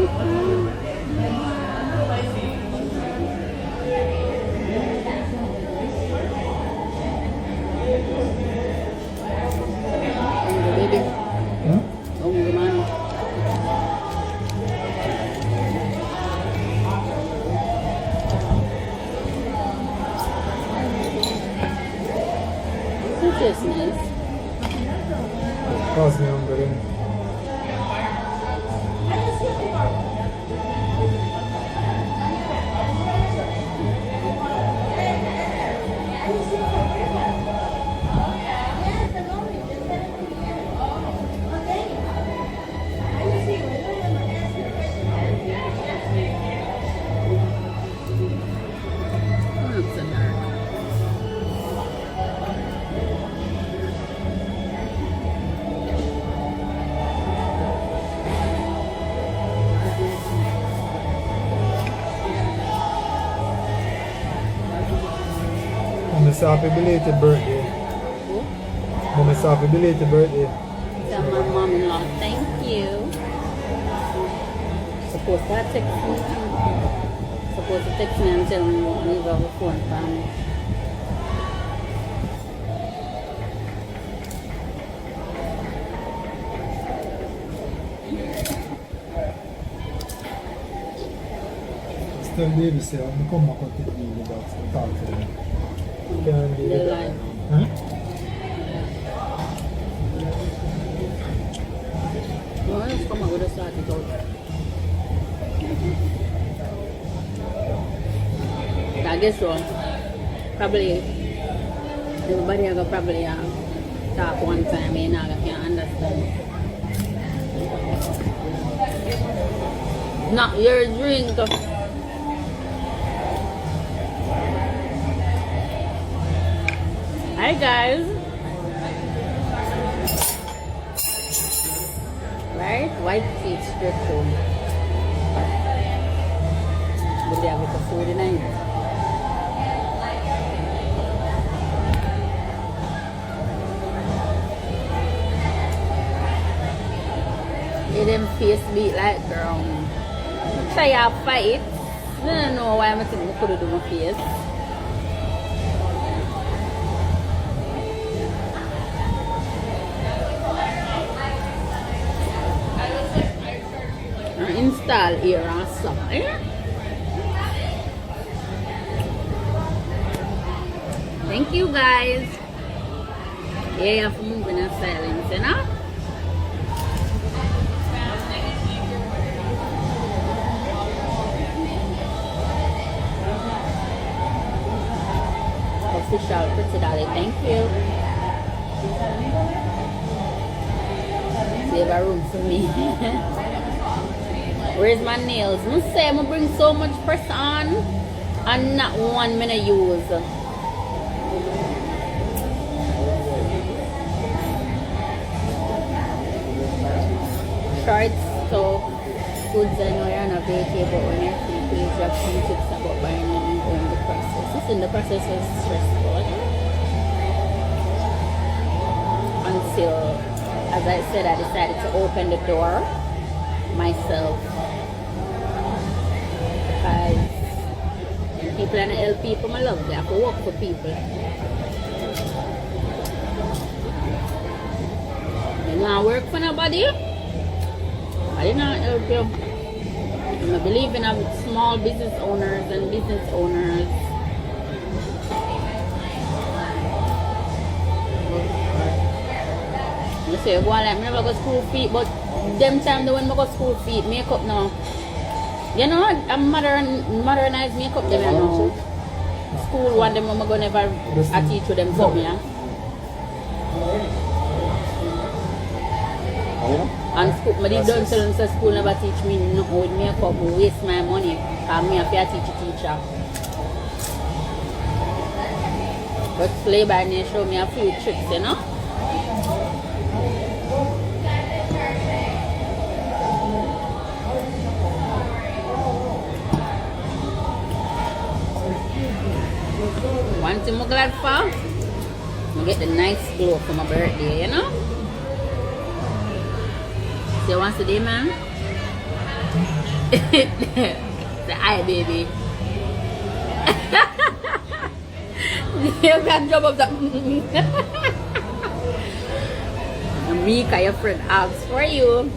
Baby. Oh, man. It tastes nice. Cause me hungry. Mommy, happy belated birthday. Mommy, happy belated birthday. Tell my mom-in-law, thank you. Supposed to text me. Supposed to text me and tell me leave our phone for me. Still baby say, I'm come back and take you about to talk to them. Can be They lie. Huh? No, just come out with a start it out. I guess so. Probably everybody will probably talk one time and I can't understand. Not your drink. Hi guys. Right? White feet strip home. But they have it for 49. Let them face beat like girl. Try to fight. I don't know why I'm thinking I could do my face. Install here or something. Thank you guys. Yeah, you have to move in silence, you know? Official pretty dolly, thank you. Save a room for me. Where's my nails? I say I'm gonna bring so much press on and not one minute use. Shorts, so goods I know you're on a vacay, but when you're free, please drop some tips about buying and going the process. This in the process is stressful. Until, as I said, I decided to open the door myself. Because people and help people, I love that. I work for people. You don't work for nobody? I did not help you. I believe in small business owners and business owners. You say, go on, like, I never go school feet, but them time they when I go school feet, makeup now. You know, I'm modernized makeup them you know. School one them I'm gonna never I teach with them come yeah. And school my don't tell them say school never teach me no with makeup, waste my money. Cause me have to teach a teacher. But Slay by Nature show me a few tricks, you know. One thing I'm glad for, I get the nice glow for my birthday, you know? So once a day, man, The eye, baby. You can jump up that. Mika, your friend, asks for you.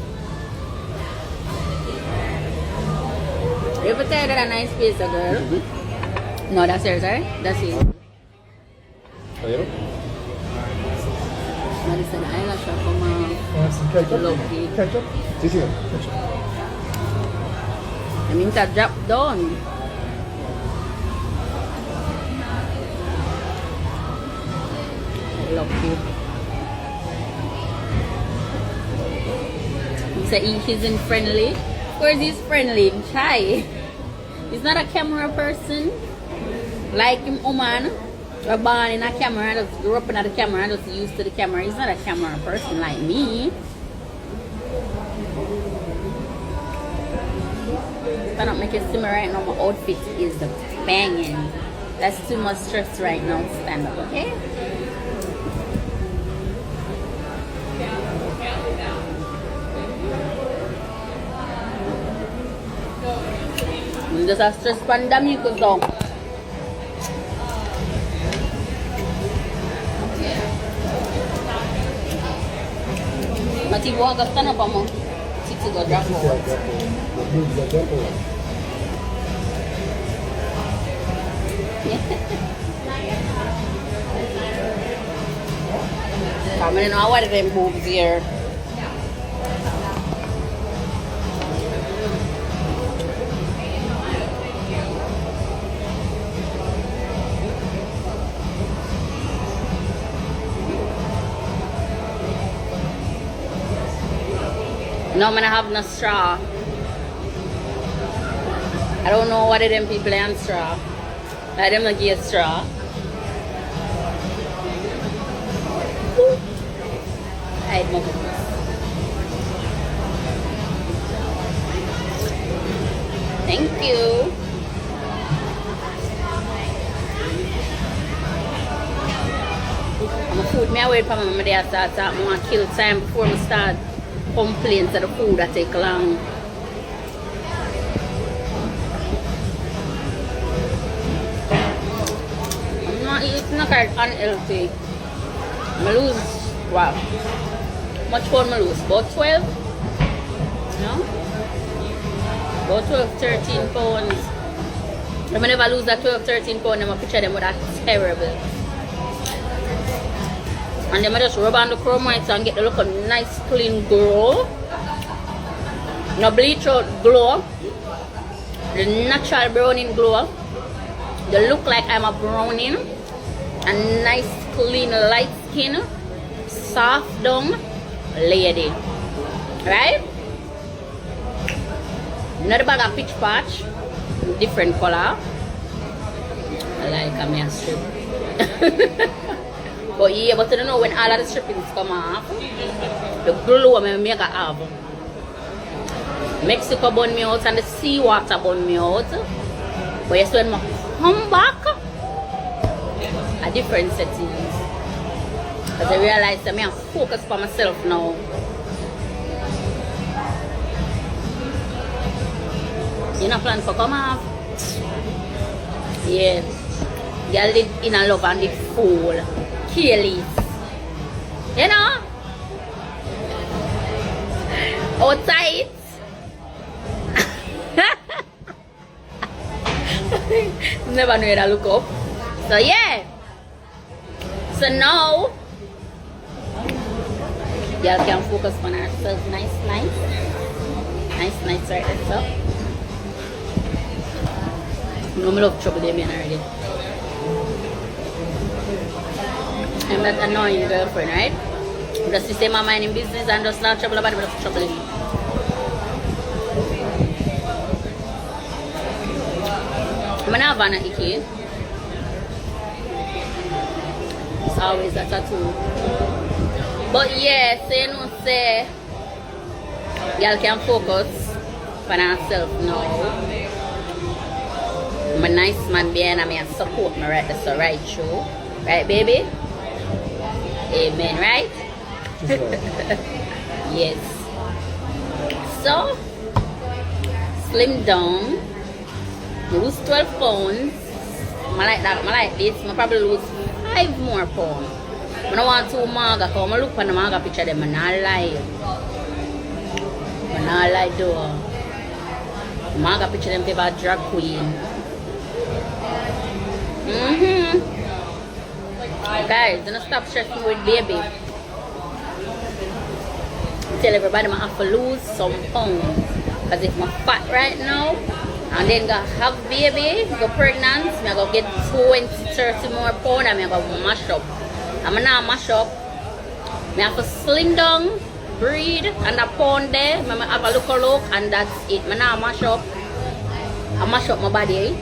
You ever tell that a nice place, a girl? No, that's yours, right? That's it. Vero? Ma di sana ay lascia come Ketchup? Loki. Ketchup? Sì, sì, ketchup. I mean, to drop down. Loki. He said he isn't friendly. Of course, he's friendly. Shy. He's not a camera person. Like him, woman. We're born in a camera, just grew up in the camera, just used to the camera. He's not a camera person like me. If I don't make it simmer right now, my outfit is banging. That's too much stress right now. Stand up, okay? Just a stress pandemic, so. Mati buat kat sana apa mau? Sisi go drop. Kami na awal rin boobs here. No, I'm gonna have no straw. I don't know what of them people on straw. Like them not give straw. Hide my goodness. Thank you. I'm gonna food me away from my day. I start. I'm gonna kill time before I start. Complaints of the food that take long. I'm not eating a card unhealthy. I lose, wow. Much pound I lose? About 12? No? About 12, 13 pounds. If I never lose that 12, 13 pounds, I'm going to picture them with that terrible. And then I just rub on the chrome whites and get the look of nice clean glow. No bleach out glow. The natural browning glow. They look like I'm a browning. A nice clean light skin. Soft down lady. Right? Another bag of pitch patch. Different color. I like a man strip. But yeah, but I don't know when all of the strippings come off, the glow I make a have. Mexico burn me out and the seawater burn me out. But yes, when I come back, a different settings. Because I realize that I focus for myself now. You know plan for come off? Yeah. Girl did in a love and did fool. Kelly, you know, outside. Never knew that look up. So yeah. So now, y'all can focus on ourselves. Nice right there. So, no me love trouble them already. I'm that annoying girlfriend, right? Just to say my mind in business and just not trouble about it, but just troubling me. I'm gonna have an icky. It's always a tattoo. But yeah, say no say y'all can focus on herself now. I'm a nice man behind me and support me right, that's the right show. Right baby? Amen, right? Yes. So slim down, lose 12 pounds. I like that, I like this. I probably lose 5 more pounds. I don't want to maga, because I look at the maga picture them, and I lie. And I lie though. Maga picture them paper drag queen. Guys, don't stop stressing with baby. Tell everybody I have to lose some pounds. Because if I'm fat right now, and then go have baby, go pregnant, I'm going to get 20, 30 more pounds, and I'm going to mash up. I'm not mash up. I have to slim down, breathe, and a pound there. I have a look, and that's it. I not mash up. I mash up my body.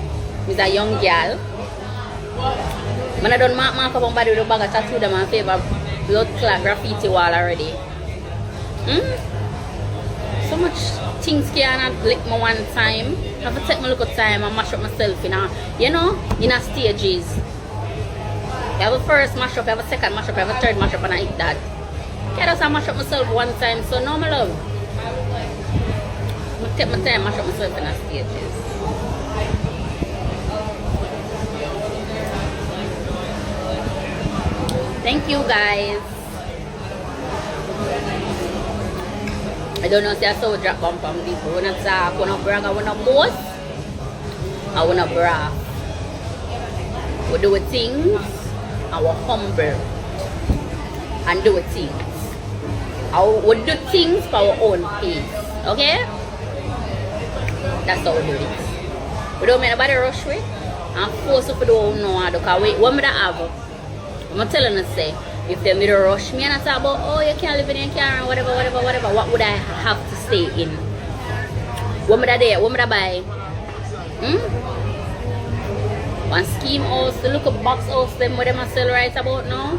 I'm a young girl. I don't mark up my body with a bag of tattoo them and favor blood clot graffiti wall already. So much things cannot lick me one time. I have to take my look at time and mash up myself in a, in a stages. You have a first mash up, you have a second mash up, you have a third mash up, and I eat that. I just mash up myself one time, so no, my love. I take my time, mash up myself in a stages. Thank you, guys. I don't know if I saw drop bomb from people. When I talk, when I brag, I want to boast. I want to brag. We do things. I will humble. And do things. I will do things for our own pace. Okay? That's how we do it. We don't make nobody rush with. And force you to do what you know. Because what I have, I'm telling you, say, if they middle rush me and I talk about, oh, you can't live in your car and whatever, what would I have to stay in? What would I do? What would I buy? One scheme house, the look of box house, them what them sell right about now.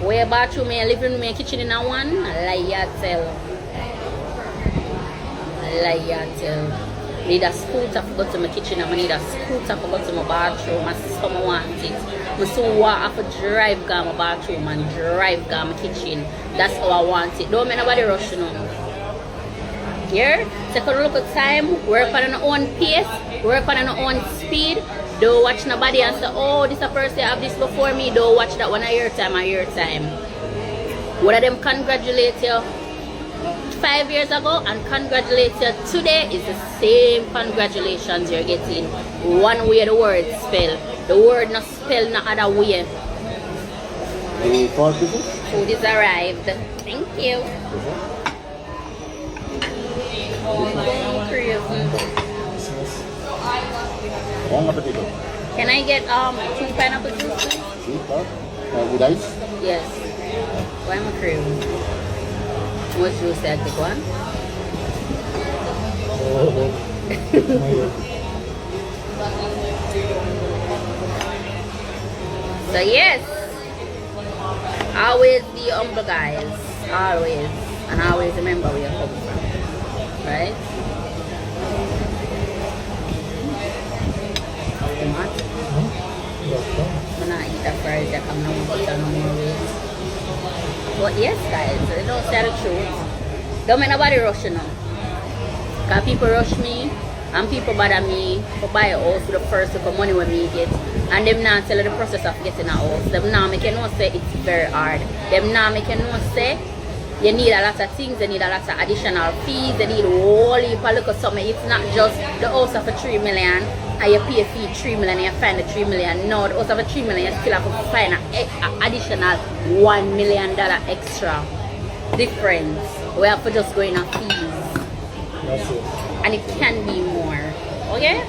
Where bathroom, my living room, my kitchen in a one, lie ya tell. Lie ya tell. I need a scooter to go to my kitchen, I need a scooter to go to my bathroom. My sister wants it. I so I have to drive to my bathroom and drive to my kitchen. That's how I want it. Don't make nobody rush you now. Here, take a look at time, work on your own pace, work on your own speed. Don't watch nobody and say, oh, this a person have this before me. Don't watch that one a your time, One of them congratulate you 5 years ago and congratulate you today is the same congratulations you're getting. One way the word spell. The word not spell no other way. Food is arrived. Thank you. Can I get 2 pineapple juices? With ice? Yes. Why am I cream? What juice that take one? So yes, always be humble, guys. Always, and always remember where you're coming from, right? I'm not eat that fries that I'm not put on no more weight. But yes, guys, you don't say the truth. Don't make nobody rush you now. Because people rush me and people bother me for buy a house with the first of the money when me get. And them not tell you the process of getting a house. Them not make you know say it's very hard. Them not make you know say you need a lot of things, you need a lot of additional fees, you need a whole heap of look at something. It's not just the house of a 3 million and you pay a fee 3 million and you find the 3 million. No, the house of a 3 million you still have to find an additional $1 million extra difference. We have to just go in a fees. That's it. And it can be more. Okay?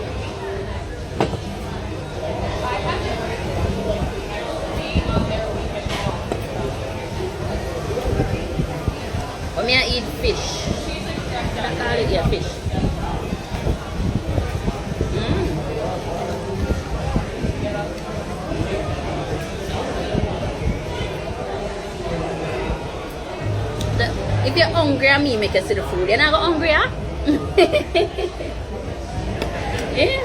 Or may I eat fish? Can I call it? Yeah, fish. If you're hungry, I make you see the food. You're not hungry, huh? Yeah.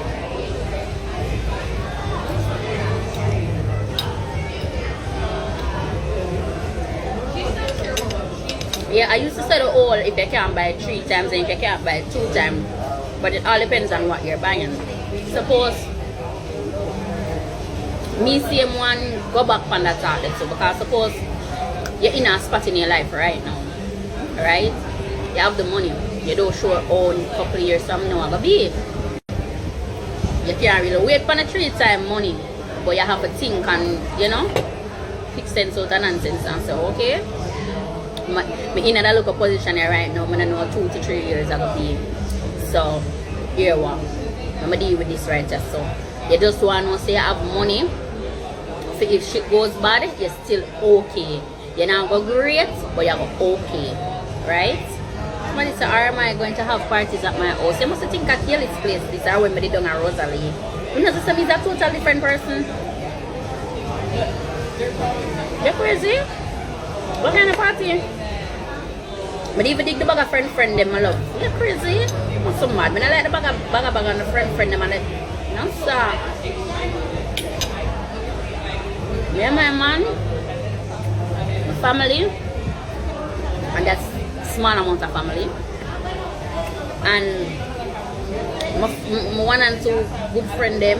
Yeah, I used to say the whole if you can't buy 3 times and if you can't buy 2 times. But it all depends on what you're buying. Suppose me same one go back on that target. So because suppose you're in a spot in your life right now, right? You have the money. You don't show own couple years from now gonna be. You can't really wait for the 3 time money, but you have to think and pick sense out of nonsense and say, okay, me in a local position here right now, I don't know 2 to 3 years I gonna be. So here what I'm gonna deal with this right just so. You just want to say you have money. So if shit goes bad, you're still okay. You're not go great, but you're okay. Right? Somebody say, or am I going to have parties at my house? You must think I kill this place. This is when I done a Rosalie. You know, this is a total different person. You're crazy? What kind of party? But even dig the bag of friend them, my love. You're crazy? I'm so mad. When I like the bag on the friend them, I like, no, sir. Yeah, my man, my family, and that's small amount of family, and my 1 and 2 good friend them.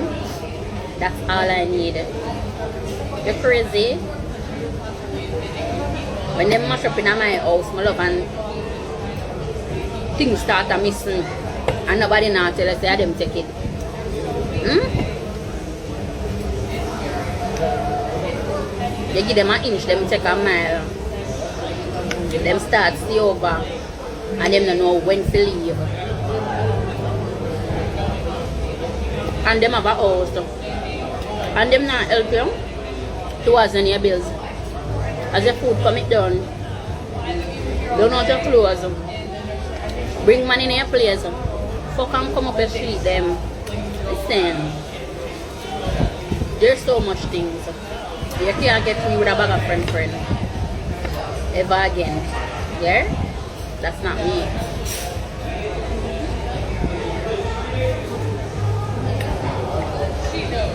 That's all I need. You're crazy. When them mash up in my house, my love, and things start a missing, and nobody now tell us say them take it. You give them an inch, them take a mile. Them start stay over, and them don't know when to leave. And them have a house, and them not help you towards any bills. As your food come it down, don't know your clothes. Bring money in your place. Fuck and come up the street them. Listen, there's so much things. You can't get me with a bag of friend. Ever again. Yeah? That's not me.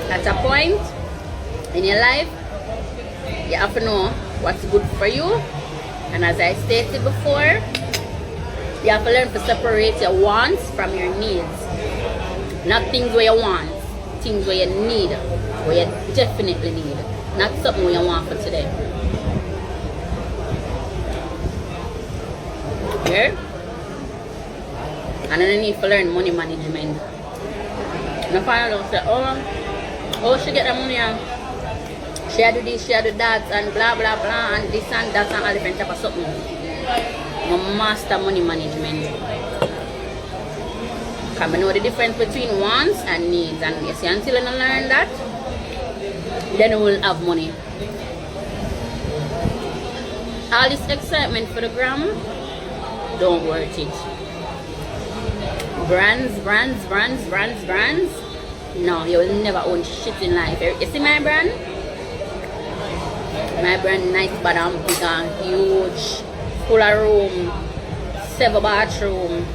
At a point in your life, you have to know what's good for you. And as I stated before, you have to learn to separate your wants from your needs. Not things where you want, things where you need, where you definitely need. Not something you want for today. Yeah? And then you need to learn money management. Now find out say, oh she get the money and she do this, she do that and blah blah blah and this and that and all different type of something. I master money management. Because I know the difference between wants and needs, and you see, until you learn that, then you will have money. All this excitement for the gram, don't worth it. Brands. No, you will never own shit in life. You see my brand? My brand nice, but I'm big and huge. Full of room, 7 bathroom,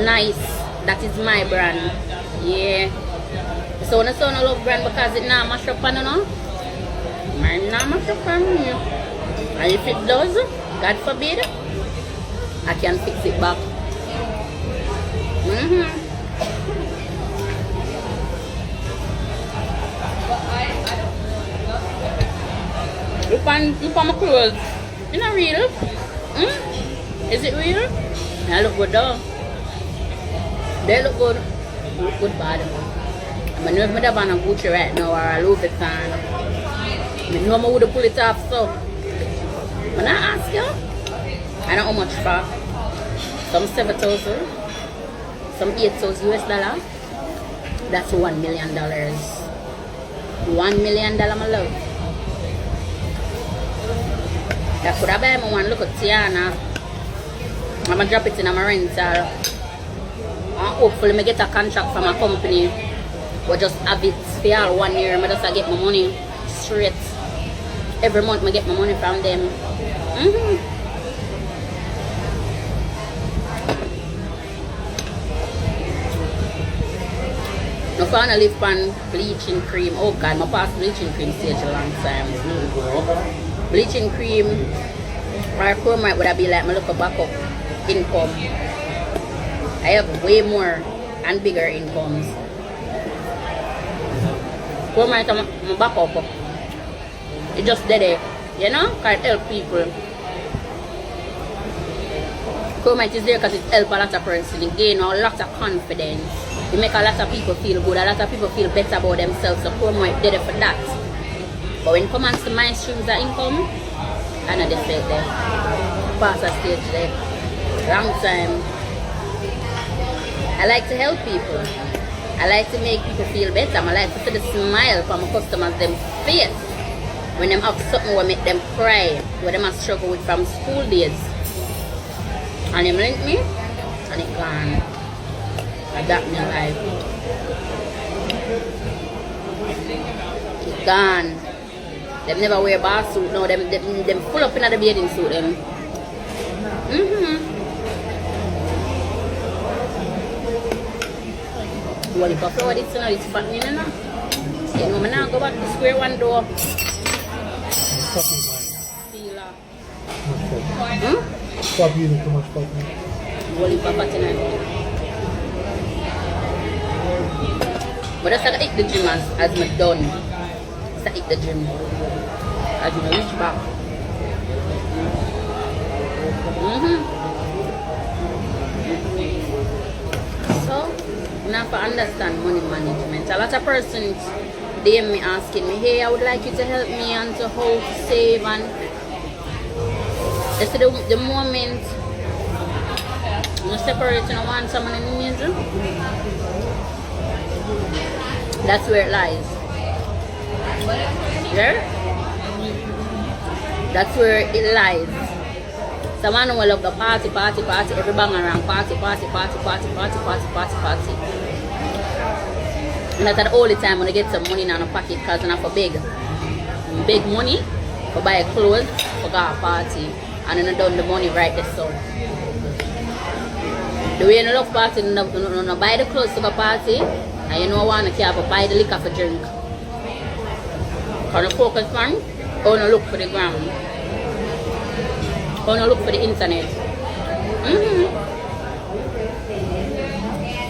nice. That is my brand. Yeah. So when I say I love brand because it not mash up on you know. Mine not mash up on you. And if it does, God forbid, I can fix it back. Look on my clothes. It's not real. Is it real? I look good though. They look good. Look good bad. I know if I have on a Gucci right now or a Louis Vuitton, I know I would pull it off so. When I ask you, I know how much for. Some 7,000, some 8,000 US dollar. That's $1 million. $1 million, my love. That could have been my one look at Tiana. I'm gonna drop it in my rental. And hopefully I get a contract from a company. Or just have it for all 1 year. I just get my money straight. Every month I get my money from them. I found a live on bleaching cream. Oh God, my past bleaching cream stage a long time. Bleaching cream or chromite would have be like my local backup income. I have way more and bigger incomes. Go my back up. It just dead there. You know? Can help people. Comment is there because it helps a lot of person. It gain a lot of confidence. It make a lot of people feel good. A lot of people feel better about themselves. So promo is there for that. But when it comes to my streams of income, I know they felt there. Past a stage there. Long time. I like to help people. I like to make people feel better. I like to see the smile from my customers, them face. When them have something will make them cry. What them have struggle with from school days. And them link me, and it gone. Adapt me life. It gone. Them never wear bar suit. No, them full up in the bathing suit. Them. Well, if I flower this, it's fattening, you know. You know, I'm now go back to square one door. Sealer. Stop using too much cotton. Well, if I fattening. But I start to eat the gym as I'm done. I start to eat the gym. As you reach back. So, now for understand money management. A lot of persons DM me asking me, hey, I would like you to help me on to how to save, and it's the moment you separate and want someone in the middle. That's where it lies. There? That's where it lies. Someone will love the party, every bang around, party. And that's all the time when I get some money in a pocket because I have to beg money for buy clothes for go a party, and then I done the money right there. So the way I love party, no buy the clothes to the party, and you know I want to care for buy the liquor for drink. Can I focus on or no look for the gram? Or no look for the internet?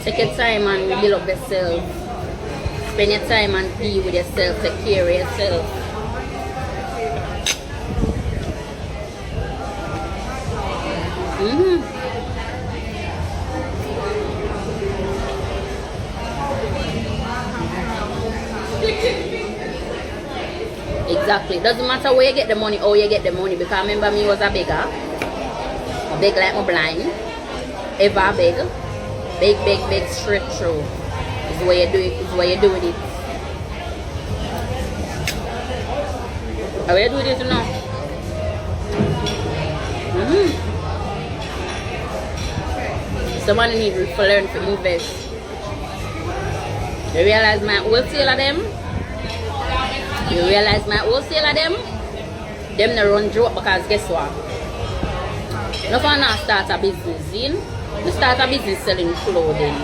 Take your time and build up yourself. Spend your time and be with yourself, take care of yourself. Exactly. Doesn't matter where you get the money or you get the money, because I remember me was a beggar. I beg like my blind. Ever beg. Beg straight through. It's the way you do it, it's the way you're doing it. How you doing it now? Someone need to learn to invest. You realize my wholesaler them? You realize my wholesaler them? Them no run joke, because guess what? No for not start a business, you start a business selling clothing.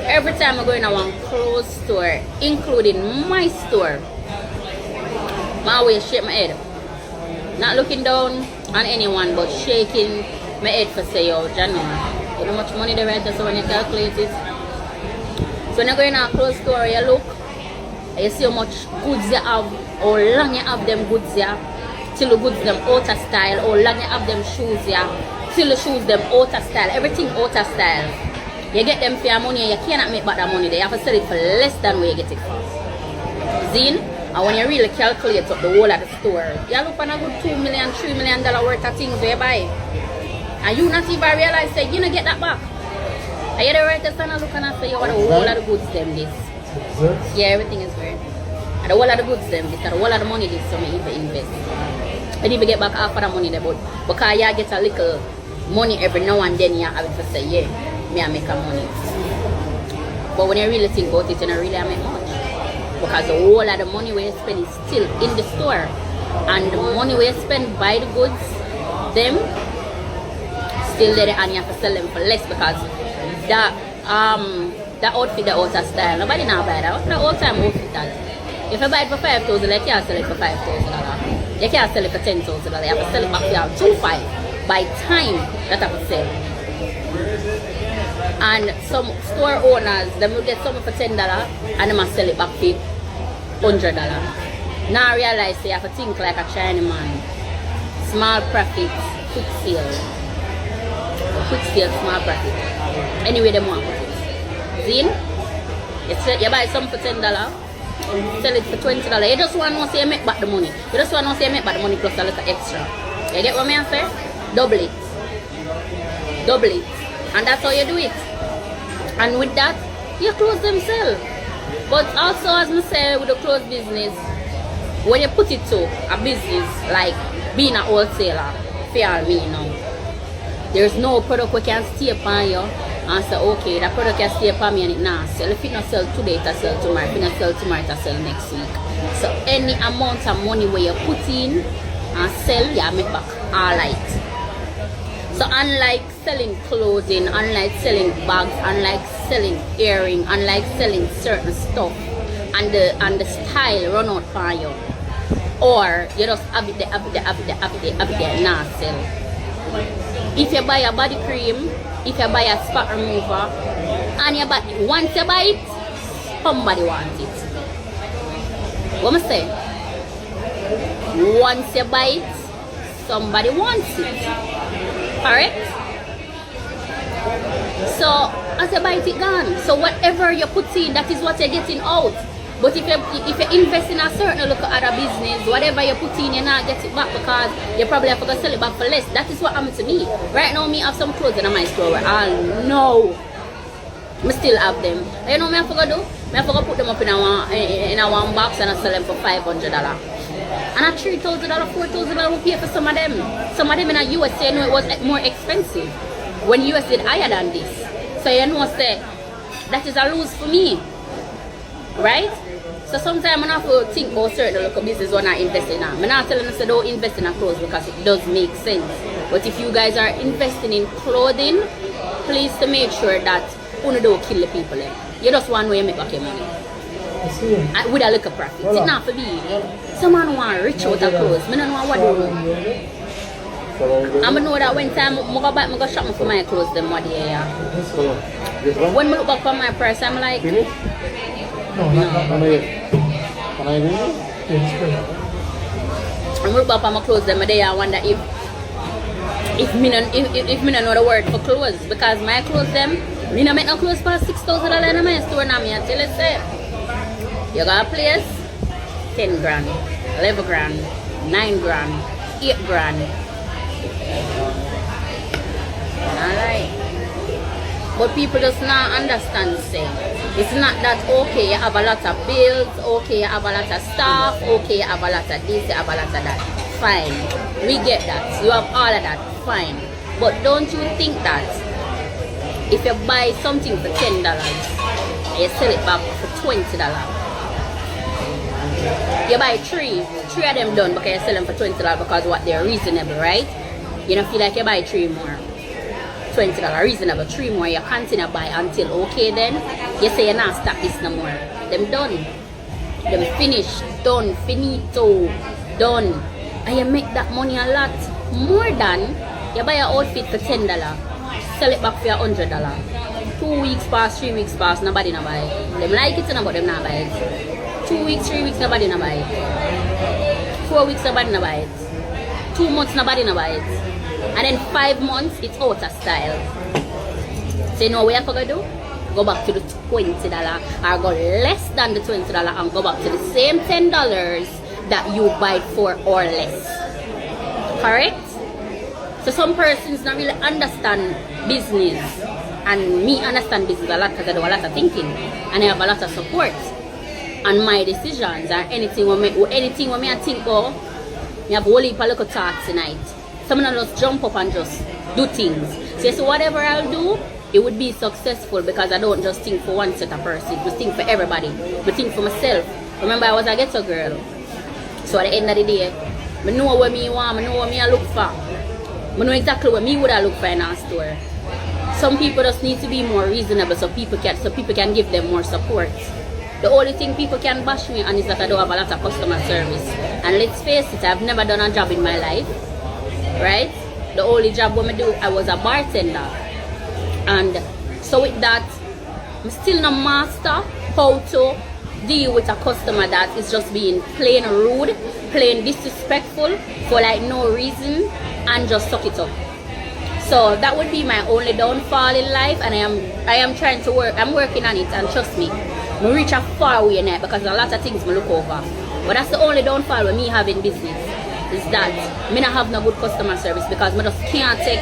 Every time I go in a one clothes store, including my store, I always shake my head. Not looking down on anyone, but shaking my head for say, yo, Johnny, you know how much money they write so when you calculate it. So when you go in a clothes store, you look, and you see how much goods you have, how long you have them goods here, till the goods them out of style, how long you have them shoes here, till the shoes them out of style, everything out of style. You get them for your money and you cannot make back that money. They have to sell it for less than where you get it for. Zine? And when you really calculate up the whole of the store, you look on a good $2 million, $3 million worth of things where you buy. And you not even realize that you don't get that back. And you the right to stand and look and say, what the whole of the goods them this. Yeah, everything is weird. And the whole of the goods them this, and the whole of the money this, so me even invest. And even get back half of the money there, but because you get a little money every now and then, you have to say, yeah, me I make a money. But when you really think about it, you don't really make much. Because the whole of the money we spend is still in the store. And the money we spend buy the goods, them, still there, and you have to sell them for less, because that outfit that out of style, nobody now buy that. The old time outfit that. If you buy it for $5,000, you can't sell it for $5,000. You can't sell it for $10,000. You have to sell it back for $2,500 by time that I have to sell. And some store owners, them will get something for $10 and they must sell it back for $100. Now I realize they have to think like a Chinese man. Small profit, quick sale. Quick sale, small profit. Anyway, they want to put it. Zin? You buy something for $10, sell it for $20. You just want to say you make back the money. You just want to say you make back the money plus a little extra. You get what I say? Double it. Double it. And that's how you do it. And with that, you close themselves. But also, as I say, with the clothes business, when you put it to a business like being a wholesaler, for me now, there's no product we can stay upon you and say, okay, that product can stay upon me and it not sell. If it not sell today, it sell tomorrow. If it not sell tomorrow, it sell next week. So any amount of money where you put in and sell, you make back all right. So unlike selling clothing, unlike selling bags, unlike selling earring, unlike selling certain stuff, and the style run out for you, or you just have it there, not sell. If you buy a body cream, if you buy a spot remover, and you buy once you buy it, somebody wants it. What am I saying? Once you buy it, somebody wants it. Correct? So as you buy it, gone. So whatever you put in, that is what you're getting out. But if you invest in a certain look at other business, whatever you put in, you not get it back because you probably have to go sell it back for less. That is what happened to me. Right now, me have some clothes in my store where I know I still have them. And you know what I have to go do? I have to go put them up in a one box and I sell them for $500. And at $3,000, $4,000 will pay for some of them. Some of them in the USA, you know, it was more expensive. When US did higher than this. So you know, say, that is a lose for me. Right? So sometimes I have to think about certain local business when I invest in. I'm not telling you don't invest in clothes because it does make sense. But if you guys are investing in clothing, please to make sure that you don't kill the people. You just want to make back your money. With a little profit. It's not for me. Someone want rich out of clothes. I don't know what to do. I know that when time I go shop for my clothes them what day. When I look back on my price, I'm like, no. I look back on my clothes them day. I wonder if me don't know the word for clothes because my clothes them, me don't make no clothes for $6,000 in my store now. Me I tell you say. You got a place, 10 grand, 11 grand, 9 grand, 8 grand. Alright. But people just not understand say. It's not that okay, you have a lot of bills, okay, you have a lot of stuff, okay, you have a lot of this, you have a lot of that. Fine. We get that. You have all of that. Fine. But don't you think that if you buy something for $10, you sell it back for $20? You buy three of them done because you sell them for $20 because what they're reasonable, right? You don't feel like you buy 3 more. $20 reasonable, 3 more, you continue to buy until okay then you say you're not stop this no more. Them done. Them finished, done, finito, done. And you make that money a lot more than you buy an outfit for $10, sell it back for $100. 2 weeks pass, 3 weeks pass, nobody no buy it. Them like it but them not buy it. 2 weeks, 3 weeks, nobody no buy it. 4 weeks, nobody no buy it. 2 months, nobody no buy it. And then 5 months, it's out of style. So you know what you have to do? Go back to the $20 or go less than the $20 and go back to the same $10 that you buy for or less. Correct? So some persons don't really understand business. And me understand business a lot because I do a lot of thinking. And I have a lot of support. And my decisions or anything when I think of, I have a whole heap of little thoughts tonight. Someone will just jump up and just do things. So whatever I'll do, it would be successful because I don't just think for one set of person. I think for everybody. I think for myself. Remember I was a ghetto girl. So at the end of the day, I know what me want, I know what me I look for. I know exactly what me would I look for in a store. Some people just need to be more reasonable so people can give them more support. The only thing people can bash me on is that I don't have a lot of customer service. And let's face it, I've never done a job in my life. Right? The only job when I do, I was a bartender. And So with that, I'm still not master how to deal with a customer that is just being plain rude, plain disrespectful for like no reason, and just suck it up. So that would be my only downfall in life, and I am trying to work. I'm working on it, and trust me, I reach a far way now because a lot of things I look over. But that's the only downfall with me having business, is that me not have no good customer service because I just can't take.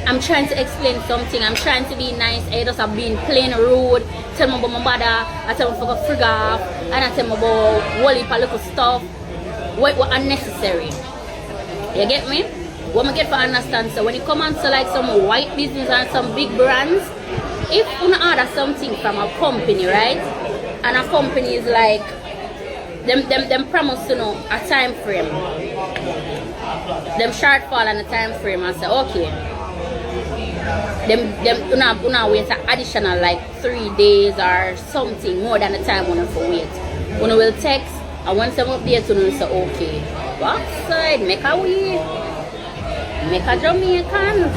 I'm trying to explain something. I'm trying to be nice. I just have been plain rude. Tell me about my mother. I tell me about frig off, and I tell me about whole heap of little stuff. What unnecessary? You get me? What I get for understand, so when you come on to like some white business and some big brands, if you order something from a company, right, and a company is like them promise to know a time frame, them shortfall and a time frame, and say okay, them una wait an additional like 3 days or something more than the time when you wait. When you will text, and once them update, you will say okay, what side make a way. Make a Jamaican.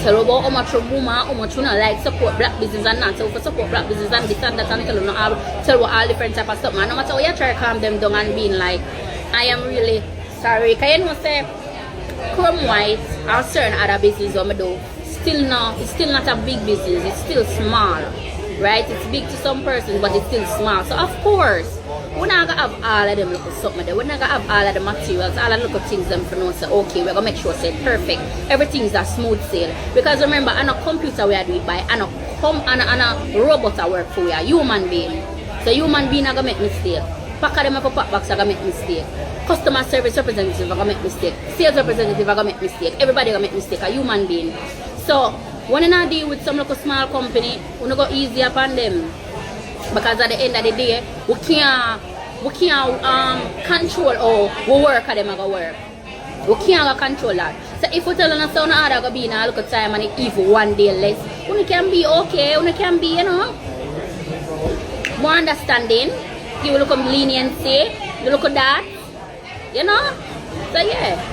Tell about how much woman, how much you know like support black business and not. So for support black business and this and that, and tell you tell all different type of stuff. Man, no matter how you try to calm them down and being like, I am really sorry. Can you know say Chrome White or certain other business what I do, it's still not a big business, it's still small. Right? It's big to some persons, but it's still small. So of course, we're not gonna have all of them look at something there. We're not gonna have all of the materials, all of the little things them for know say okay, we're gonna make sure say perfect. Everything's a smooth sail. Because remember, on a computer we are doing by and a robot I work for, we are human being. So human being are gonna make mistake. Pack of them up a pack box are gonna make mistake. Customer service representative are gonna make mistake. Sales representative are gonna make mistake. Everybody gonna make mistake, a human being. So when you not deal with some local small company, you not go easy upon them. Because at the end of the day, we can't control how we work at them are gonna work. We can't control that. So if we tell us so no other gonna be in a local time and if 1 day less, we can be okay, we can be, you know, more understanding, you will look at leniency, you look at that, you know. So yeah.